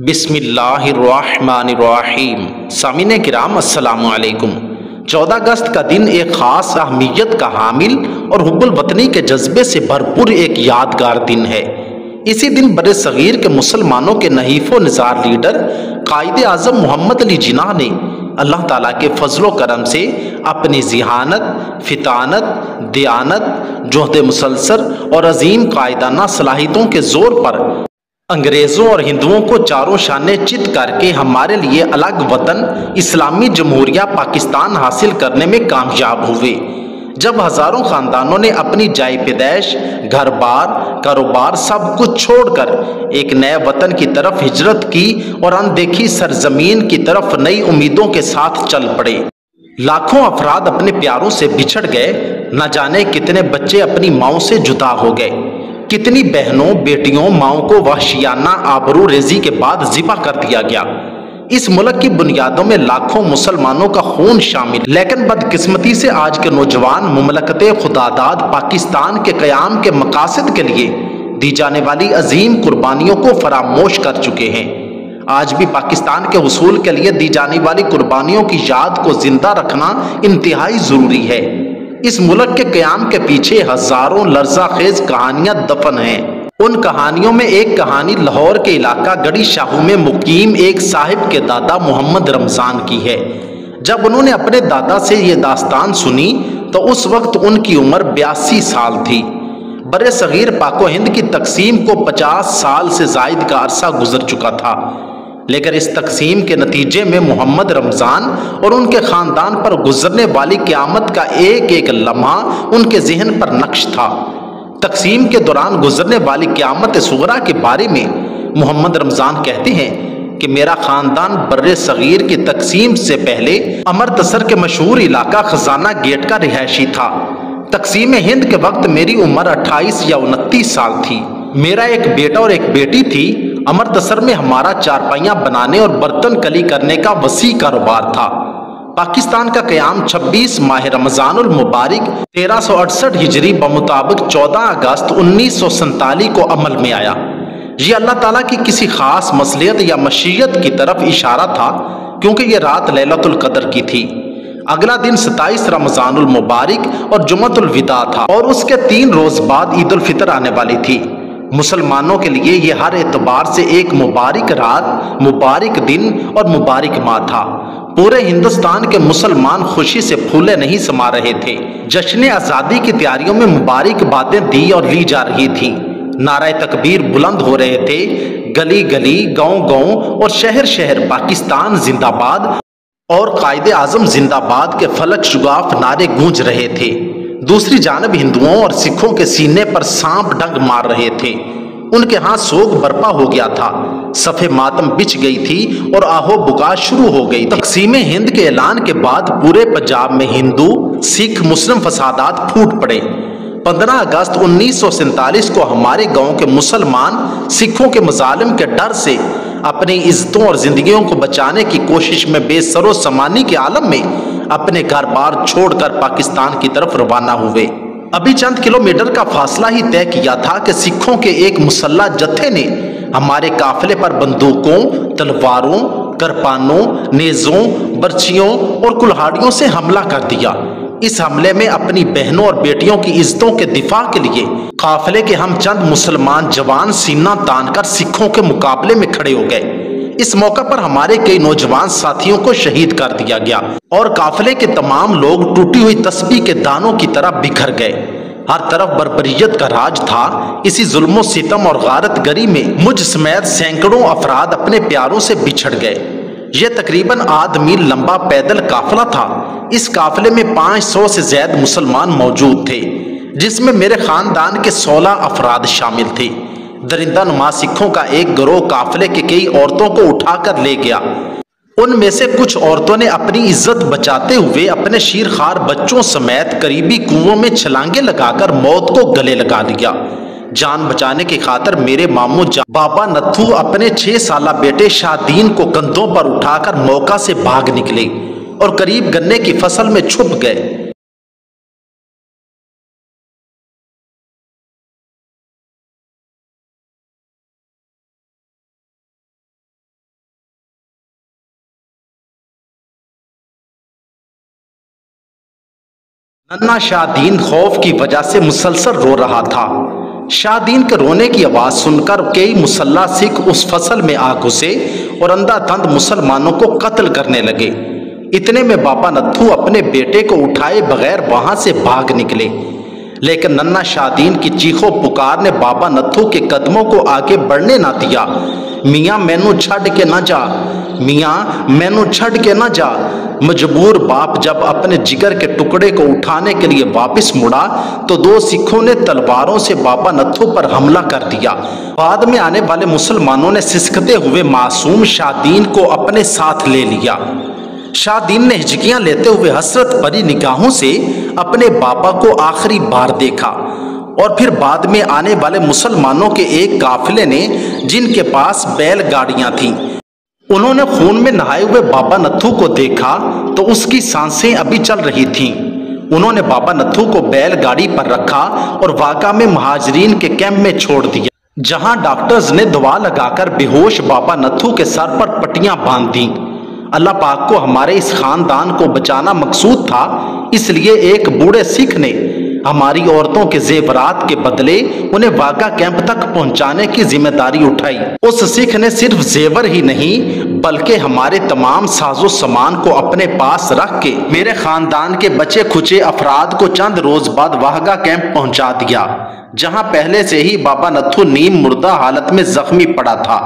بسم اللہ الرحمن الرحیم۔ سامعین کرام السلام علیکم۔ 14 اگست کا دن ایک خاص اہمیت کا حامل اور حب الوطنی کے جذبے سے بھرپور ایک یادگار دن ہے۔ اسی دن بر صغیر کے مسلمانوں کے نحیف و نثار لیڈر قائد اعظم محمد علی جناح نے اللہ تعالیٰ کے فضل و کرم سے اپنی ذہانت، فطانت، دیانت، جہد مسلسل اور عظیم قائدانہ صلاحیتوں کے زور پر انگریزوں اور ہندوؤں کو چاروں شانے چت کر کے ہمارے لیے الگ وطن اسلامی جمہوریہ پاکستان حاصل کرنے میں کامیاب ہوئے۔ جب ہزاروں خاندانوں نے اپنی جائے پیدائش، گھر بار، کاروبار سب کچھ چھوڑ کر ایک نئے وطن کی طرف ہجرت کی اور اندیکھی سرزمین کی طرف نئی امیدوں کے ساتھ چل پڑے۔ لاکھوں افراد اپنے پیاروں سے بچھڑ گئے، نہ جانے کتنے بچے اپنی ماؤں سے جدا ہو گئے، کتنی بہنوں بیٹیوں ماؤں کو وحشیانہ آبرو ریزی کے بعد ذبح کر دیا گیا۔ اس ملک کی بنیادوں میں لاکھوں مسلمانوں کا خون شامل، لیکن بدقسمتی سے آج کے نوجوان مملکت خداداد پاکستان کے قیام کے مقاصد کے لیے دی جانے والی عظیم قربانیوں کو فراموش کر چکے ہیں۔ آج بھی پاکستان کے حصول کے لیے دی جانے والی قربانیوں کی یاد کو زندہ رکھنا انتہائی ضروری ہے۔ اس ملک کے قیام کے پیچھے ہزاروں لرزہ خیز کہانیاں دفن ہیں۔ ان کہانیوں میں ایک کہانی لاہور کے علاقہ گڑھی شاہو میں مقیم ایک صاحب کے دادا محمد رمضان کی ہے۔ جب انہوں نے اپنے دادا سے یہ داستان سنی تو اس وقت ان کی عمر 82 سال تھی۔ بر صغیر پاک و ہند کی تقسیم کو 50 سال سے زائد کا عرصہ گزر چکا تھا، لیکن اس تقسیم کے نتیجے میں محمد رمضان اور ان کے خاندان پر گزرنے والی قیامت کا ایک ایک لمحہ ان کے ذہن پر نقش تھا۔ تقسیم کے دوران گزرنے والی قیامت صغریٰ کے بارے میں محمد رمضان کہتے ہیں کہ میرا خاندان بر صغیر کی تقسیم سے پہلے امرتسر کے مشہور علاقہ خزانہ گیٹ کا رہائشی تھا۔ تقسیم ہند کے وقت میری عمر 28 یا 29 سال تھی۔ میرا ایک بیٹا اور ایک بیٹی تھی۔ امرتسر میں ہمارا چارپائیاں بنانے اور برتن کلی کرنے کا وسیع کاروبار تھا۔ پاکستان کا قیام 26 ماہ رمضان المبارک 1368 ہجری بمطابق 14 اگست 1947 کو عمل میں آیا۔ یہ اللہ تعالیٰ کی کسی خاص مصلحت یا مشیت کی طرف اشارہ تھا، کیونکہ یہ رات لیلۃ القدر کی تھی۔ اگلا دن 27 رمضان المبارک اور جمعۃ الوداع تھا اور اس کے 3 روز بعد عید الفطر آنے والی تھی۔ مسلمانوں کے لیے یہ ہر اعتبار سے ایک مبارک رات، مبارک دن اور مبارک ماہ تھا۔ پورے ہندوستان کے مسلمان خوشی سے پھولے نہیں سما رہے تھے۔ جشن آزادی کی تیاریوں میں مبارک باتیں دی اور لی جا رہی تھیں، نعرہ تکبیر بلند ہو رہے تھے، گلی گلی، گاؤں گاؤں اور شہر شہر پاکستان زندہ باد اور قائد اعظم زندہ باد کے فلک شگاف نعرے گونج رہے تھے۔ دوسری جانب ہندوؤں اور سکھوں کے سینے پر سانپ ڈنگ مار رہے تھے۔ ان کے ہاں سوگ برپا ہو گیا تھا، صف ماتم بچھ گئی تھی اور آہو بکا شروع ہو گئی تھی۔ تقسیم ہند کے اعلان کے بعد پورے پنجاب میں ہندو سکھ مسلم فسادات پھوٹ پڑے۔ 15 اگست 1947 کو ہمارے گاؤں کے مسلمان سکھوں کے مظالم کے ڈر سے اپنی عزتوں اور زندگیوں کو بچانے کی کوشش میں بے سر و سامانی کے عالم میں اپنے گھر بار چھوڑ کر پاکستان کی طرف روانہ ہوئے۔ ابھی چند کلومیٹر کا فاصلہ ہی طے کیا تھا کہ سکھوں کے ایک مسلح جتھے نے ہمارے قافلے پر بندوقوں، تلواروں، کرپانوں، نیزوں، برچھیوں اور کلہاڑیوں سے حملہ کر دیا۔ اس حملے میں اپنی بہنوں اور بیٹیوں کی عزتوں کے دفاع کے لیے قافلے کے ہم چند مسلمان جوان سینہ تان کر سکھوں کے مقابلے میں کھڑے ہو گئے۔ اس موقع پر ہمارے کئی نوجوان ساتھیوں کو شہید کر دیا گیا اور قافلے کے تمام لوگ ٹوٹی ہوئی تسبیح کے دانوں کی طرح بکھر گئے۔ ہر طرف بربریت کا راج تھا۔ اسی ظلم و ستم اور غارت گری میں مجھ سمیت سینکڑوں افراد اپنے پیاروں سے بچھڑ گئے۔ یہ تقریباً آدھ میل لمبا پیدل قافلہ تھا۔ اس قافلے میں 500 سے زائد مسلمان موجود تھے، جس میں میرے خاندان کے 16 افراد شامل تھے۔ درندہ نما سکھوں کا ایک گروہ قافلے کے کئی عورتوں کو اٹھا کر لے گیا۔ ان میں سے کچھ عورتوں نے اپنی عزت بچاتے ہوئے اپنے شیرخوار بچوں سمیت قریبی کنووں میں چھلانگیں لگا کر موت کو گلے لگا لیا۔ جان بچانے کی خاطر میرے ماموں بابا نتھو اپنے 6 سالہ بیٹے شاہدین کو کندھوں پر اٹھا کر موقع سے بھاگ نکلے اور قریب گنے کی فصل میں چھپ گئے۔ नन्ना शाहदीन खौफ की वजह से मुसलसल रो रहा था। शाहदीन के रोने की आवाज़ सुनकर कई मुसल्लह सिख उस फसल में आ घुसे और अंधाधुंध मुसलमानों को कत्ल करने लगे। इतने में बाबा नत्थू अपने बेटे को उठाए बगैर वहां से भाग निकले, लेकिन नन्ना शाहदीन की चीखों पुकार ने बाबा नत्थू के कदमों को आगे बढ़ने ना दिया। मियाँ मैनू छड़ के ना जा, मियाँ मैनू छड़ के ना जा। मजबूर बाप जब अपने जिगर के टुकड़े को उठाने के लिए वापस मुड़ा तो दो सिखों ने तलवारों से बाबा नत्थू पर हमला कर दिया। बाद में आने वाले मुसलमानों ने सिसकते हुए मासूम शाहदीन को अपने साथ ले लिया। शाहदीन ने हिचकियां लेते हुए हसरत भरी निगाहों से अपने बाबा को आखिरी बार देखा और फिर बाद में आने वाले मुसलमानों के एक काफिले ने, जिनके पास बैलगाड़ियां थीं, उन्होंने खून में नहाए हुए बाबा नत्थू को देखा तो उसकी सांसें अभी चल रही थीं। उन्होंने बाबा नत्थू को बैलगाड़ी पर रखा और वागा में महाजरीन के कैंप में छोड़ दिया, जहां डॉक्टर्स ने दवा लगाकर बेहोश बाबा नत्थू के सर पर पट्टियां बांध दी। अल्लाह पाक को हमारे इस खानदान को बचाना मकसूद था, इसलिए एक बूढ़े सिख ने हमारी औरतों के जेवरात के बदले उन्हें वागा कैंप तक पहुंचाने की जिम्मेदारी उठाई। उस सिख ने सिर्फ जेवर ही नहीं बल्कि हमारे तमाम साजो सामान को अपने पास रख के मेरे खानदान के बचे खुचे अफराद को चंद रोज बाद वागा कैंप पहुंचा दिया, जहां पहले से ही बाबा नत्थू नीम मुर्दा हालत में जख्मी पड़ा था।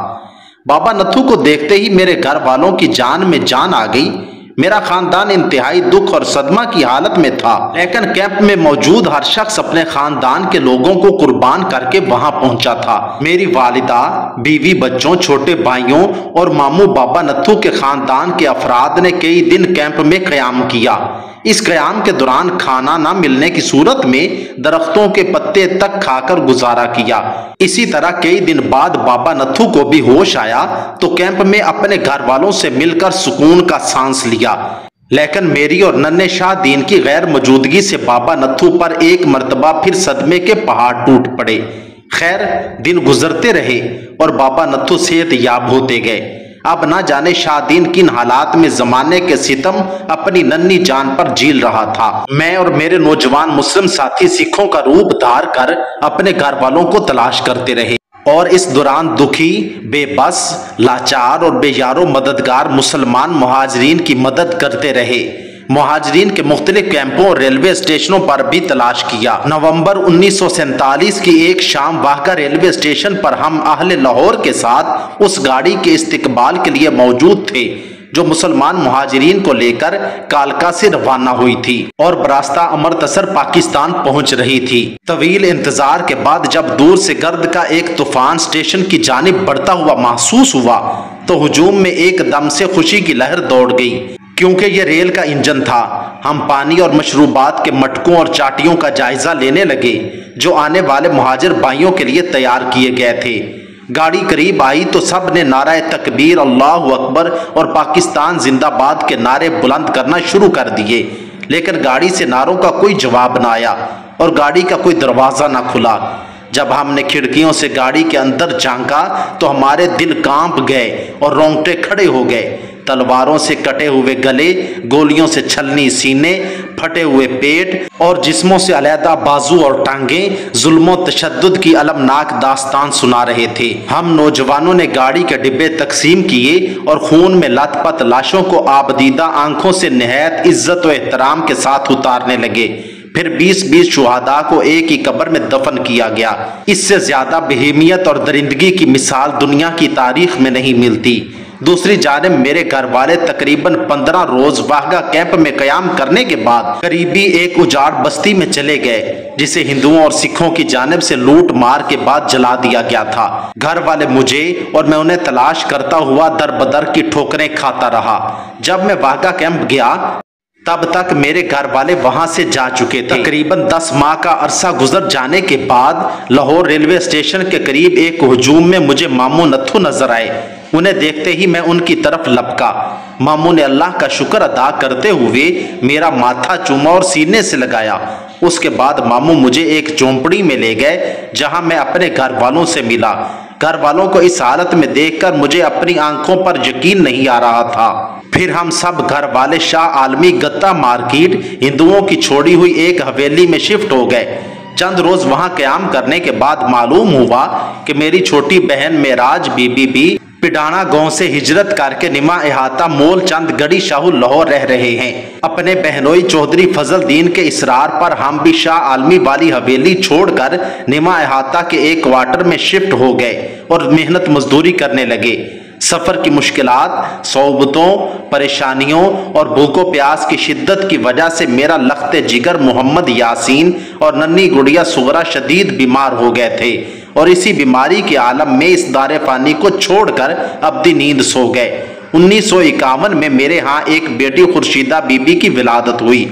बाबा नत्थू को देखते ही मेरे घर वालों की जान में जान आ गई। मेरा खानदान इंतहाई दुख और सदमा की हालत में था, लेकिन कैंप में मौजूद हर शख्स अपने खानदान के लोगों को कुर्बान करके वहां पहुंचा था। मेरी वालिदा, बीवी, बच्चों, छोटे भाइयों और मामू बाबा नत्थू के खानदान के अफराद ने कई दिन कैंप में क़याम किया। इस क़याम के दौरान खाना न मिलने की सूरत में दरख्तों के पत्ते तक खाकर गुजारा किया। इसी तरह कई दिन बाद बाबा नत्थू को भी होश आया तो कैंप में अपने घर वालों से मिलकर सुकून का सांस लिया, लेकिन मेरी और नन्हे शाहदीन की गैर मौजूदगी से बाबा नत्थू पर एक मर्तबा फिर सदमे के पहाड़ टूट पड़े। खैर, दिन गुजरते रहे और बाबा नत्थू सेहत याब होते गए। अब ना जाने शाहदीन किन हालात में जमाने के सितम अपनी नन्ही जान पर झील रहा था। मैं और मेरे नौजवान मुस्लिम साथी सिखों का रूप धार कर अपने घर वालों को तलाश करते रहे और इस दौरान दुखी, बेबस, लाचार और बेयारो मददगार मुसलमान मुहाजिरीन की मदद करते रहे। मुहाजिरीन के मुख्तलिफ कैंपों और रेलवे स्टेशनों पर भी तलाश किया। नवंबर 1947 की एक शाम वाहगा रेलवे स्टेशन पर हम अहले लाहौर के साथ उस गाड़ी के इस्तकबाल के लिए मौजूद थे जो मुसलमान मुहाजिरीन को लेकर कालका से रवाना हुई थी और बरास्ता अमृतसर पाकिस्तान पहुंच रही थी। तवील इंतजार के बाद जब दूर से गर्द का एक तूफान स्टेशन की जानिब बढ़ता हुआ महसूस हुआ तो हुजूम में एकदम से खुशी की लहर दौड़ गई, क्योंकि ये रेल का इंजन था। हम पानी और मशरूबात के मटकों और चाटियों का जायजा लेने लगे जो आने वाले मुहाजिर भाइयों के लिए तैयार किए गए थे। गाड़ी करीब आई तो सब ने नारा तकबीर, अल्लाहु अकबर और पाकिस्तान जिंदाबाद के नारे बुलंद करना शुरू कर दिए, लेकिन गाड़ी से नारों का कोई जवाब न आया और गाड़ी का कोई दरवाज़ा न खुला। जब हमने खिड़कियों से गाड़ी के अंदर झांका तो हमारे दिल कांप गए और रोंगटे खड़े हो गए। तलवारों से कटे हुए गले, गोलियों से छलनी सीने, फटे हुए पेट और जिस्मों से अलहदा बाजू और टांगें जुल्मों तशद्दुद की अलमनाक दास्तान सुना रहे थे। हम नौजवानों ने गाड़ी के डिब्बे तकसीम किए और खून में लथपथ लाशों को आबदीदा आंखों से निहायत इज्जत व एहतराम के साथ उतारने लगे। फिर 20-20 शुहादा को एक ही कब्र में दफन किया गया। इससे ज्यादा बेहिमियत और दरिंदगी की मिसाल दुनिया की तारीख में नहीं मिलती। दूसरी जानिब मेरे घर वाले तकरीबन 15 रोज वाहगा कैंप में कयाम करने के बाद करीबी एक उजाड़ बस्ती में चले गए, जिसे हिंदुओं और सिखों की जानिब से लूट मार के बाद जला दिया गया था। घर वाले मुझे और मैं उन्हें तलाश करता हुआ दर बदर की ठोकरें खाता रहा। जब मैं वाहगा कैंप गया तब तक मेरे घर वाले वहां से जा चुके थे। तकरीबन 10 माह का अरसा गुजर जाने के बाद लाहौर रेलवे स्टेशन के करीब एक हुजूम में मुझे मामू नत्थू नजर आए। उन्हें देखते ही मैं उनकी तरफ लपका। मामू ने अल्लाह का शुक्र अदा करते हुए मेरा माथा चूमा और सीने से लगाया। उसके बाद मामू मुझे एक झोंपड़ी में ले गए जहां मैं अपने घर वालों से मिला। घर वालों को इस हालत में देखकर मुझे अपनी आंखों पर यकीन नहीं आ रहा था। फिर हम सब घर वाले शाह आलमी गत्ता मार्केट हिंदुओं की छोड़ी हुई एक हवेली में शिफ्ट हो गए। चंद रोज वहां क़याम करने के बाद मालूम हुआ कि मेरी छोटी बहन मेराज बीबी भी पिडाना गांव से हिजरत करके निमा इहाता मोल चंद गढ़ी शाहू लाहौर रह रहे हैं। अपने बहनोई चौधरी फजल दीन के इसरार पर हम भी शाह आलमी वाली हवेली छोड़कर निमा इहाता के एक क्वार्टर में शिफ्ट हो गए और मेहनत मजदूरी करने लगे। सफ़र की मुश्किलात, सौबतों, परेशानियों और भूखों प्यास की शिद्दत की वजह से मेरा लख्ते जिगर मोहम्मद यासीन और नन्ही गुड़िया सुगरा शदीद बीमार हो गए थे और इसी बीमारी के आलम में इस दारे फानी को छोड़कर अब्दी नींद सो गए। 1951 में मेरे यहाँ एक बेटी खुर्शीदा बीबी की विलादत हुई।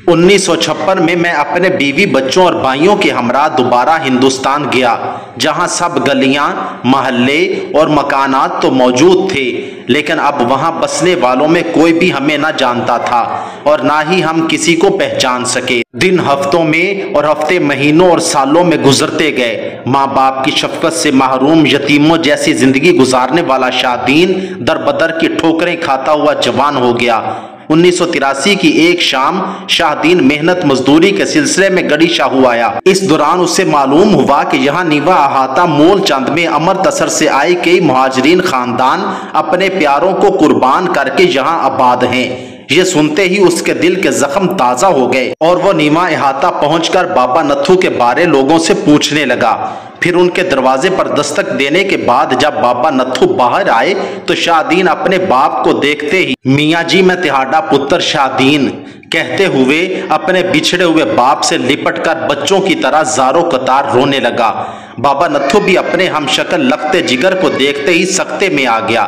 1956 में मैं अपने बीवी बच्चों और भाइयों के हमरा दोबारा हिंदुस्तान गया, जहां सब गलियां, महल्ले और मकानात तो मौजूद थे, लेकिन अब वहां बसने वालों में कोई भी हमें न जानता था और ना ही हम किसी को पहचान सके। दिन हफ्तों में और हफ्ते महीनों और सालों में गुजरते गए। माँ बाप की शफकत से महरूम यतीमों जैसी जिंदगी गुजारने वाला शादीन दर बदर की ठोकरें खाता हुआ जवान हो गया। 1983 की एक शाम शाहदीन मेहनत मजदूरी के सिलसिले में गढ़ी शाहू आया। इस दौरान उसे मालूम हुआ कि यहाँ नीवा अहाता मोल चंद में अमर तसर से आए कई मुहाजिरीन खानदान अपने प्यारों को कुर्बान करके यहाँ आबाद हैं। ये सुनते ही उसके दिल के जख्म ताज़ा हो गए और वो नीमा इहाता पहुंचकर बाबा नत्थू के बारे लोगों से पूछने लगा। फिर उनके दरवाजे पर दस्तक देने के बाद जब बाबा नत्थू बाहर आए तो शाहदीन अपने बाप को देखते ही मियाँ जी मैं तिहाड़ा पुत्र शाहदीन कहते हुए अपने बिछड़े हुए बाप से लिपटकर बच्चों की तरह ज़ारो कतार रोने लगा। बाबा नत्थू भी अपने हमशक्ल लख्ते जिगर को देखते ही सख्ते में आ गया।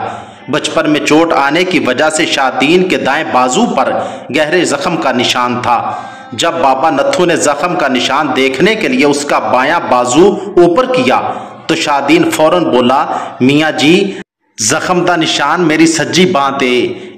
बचपन में चोट आने की वजह से शाहदीन के दाएं बाजू पर गहरे जख्म का निशान था। जब बाबा नत्थू ने जख्म का निशान देखने के लिए उसका बायां बाजू ऊपर किया तो शाहदीन फौरन बोला, मियाँ जी जख्म का निशान मेरी सज्जी बांह ते,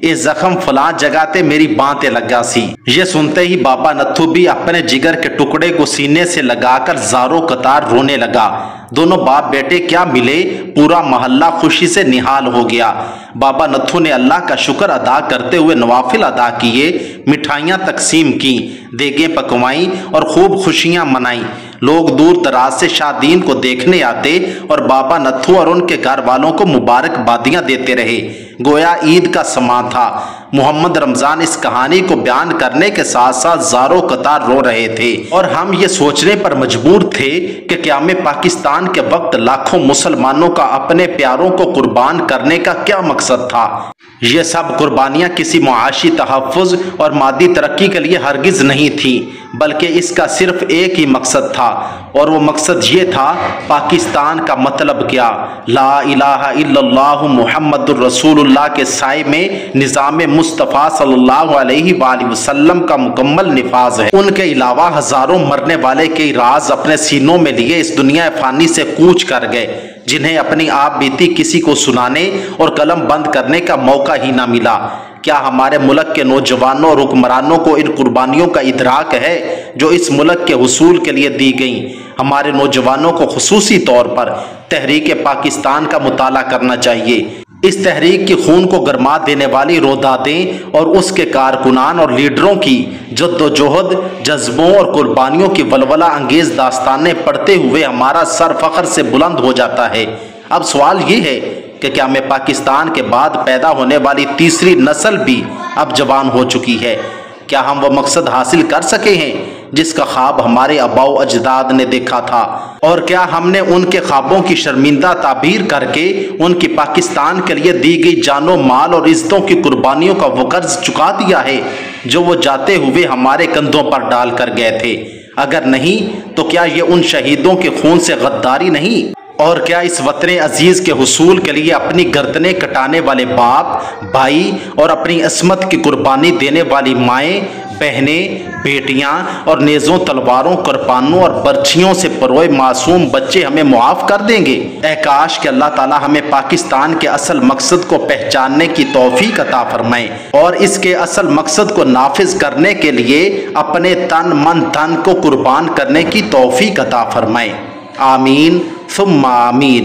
ये जख्म फलां जगह ते मेरी बांह ते लगा सी। ये सुनते ही बाबा नत्थू भी अपने जिगर के टुकड़े को सीने से लगाकर ज़ारो कतार रोने लगा। दोनों बाप बेटे क्या मिले, पूरा मोहल्ला खुशी से निहाल हो गया। बाबा नत्थू ने अल्लाह का शुक्र अदा करते हुए नवाफिल अदा किए, मिठाइयाँ तकसीम की, देगें पकवाई और खूब खुशियाँ मनाई। लोग दूर दराज से शाहदीन को देखने आते और बाबा नत्थू और उनके घर वालों को मुबारकबादियाँ देते रहे। गोया ईद का समा था। मोहम्मद रमज़ान इस कहानी को बयान करने के साथ साथ ज़ारो कतार रो रहे थे और हम ये सोचने पर मजबूर थे कि क़याम पाकिस्तान के वक्त लाखों मुसलमानों का अपने प्यारों को कुर्बान करने का क्या मकसद था। ये सब कुर्बानियाँ किसी मुआशी तहफ़्फ़ुज़ और मादी तरक्की के लिए हरगिज़ नहीं थी, बल्कि इसका सिर्फ एक ही मकसद था और वो मकसद ये था, पाकिस्तान का मतलब क्या, ला इलाहा इल्लल्लाहु मुहम्मदुर रसूलुल्लाह के साए में निज़ाम मुस्तफ़ा सल्लल्लाहु अलैहि वसल्लम का मुकम्मल निफाज है। उनके अलावा हज़ारों मरने वाले कई राज अपने सीनों में लिए इस दुनिया फ़ानी से कूच कर गए, जिन्हें अपनी आप बीती किसी को सुनाने और कलम बंद करने का मौका ही ना मिला। क्या हमारे मुल्क के नौजवानों और हुक्मरानों को इन कुर्बानियों का इदराक है जो इस मुल्क के हुसूल के लिए दी गई? हमारे नौजवानों को खुसूसी तौर पर तहरीक पाकिस्तान का मुताला करना चाहिए। इस तहरीक की खून को गरमा देने वाली रोदादें और उसके कारकुनान और लीडरों की जद्दोजहद, जज्बों और कुर्बानियों की वलवला अंगेज दास्तानें पढ़ते हुए हमारा सर फख्र से बुलंद हो जाता है। अब सवाल ये है कि क्या मैं पाकिस्तान के बाद पैदा होने वाली तीसरी नस्ल भी अब जवान हो चुकी है? क्या हम वो मकसद हासिल कर सके हैं जिसका ख्वाब हमारे आबाओ अजदाद ने देखा था? और क्या हमने उनके ख्वाबों की शर्मिंदा ताबीर करके उनकी पाकिस्तान के लिए दी गई जानो माल और इज्जतों की कुर्बानियों का वो कर्ज चुका दिया है जो वो जाते हुए हमारे कंधों पर डाल कर गए थे? अगर नहीं तो क्या ये उन शहीदों के खून से गद्दारी नहीं? और क्या इस वतन अजीज के हुसूल के लिए अपनी गर्दनें कटाने वाले बाप, भाई और अपनी अस्मत की कुर्बानी देने वाली माएँ, बहनें, बेटियां और नेज़ों, तलवारों, कृपानों और बर्छियों से परोए मासूम बच्चे हमें मुआफ़ कर देंगे? ऐ काश कि अल्लाह ताला हमें पाकिस्तान के असल मकसद को पहचानने की तौफीक अता फरमाए और इसके असल मकसद को नाफिज करने के लिए अपने तन मन धन को कुर्बान करने की तौफीक अता फरमाए। आमीन सुम्मा आमीन।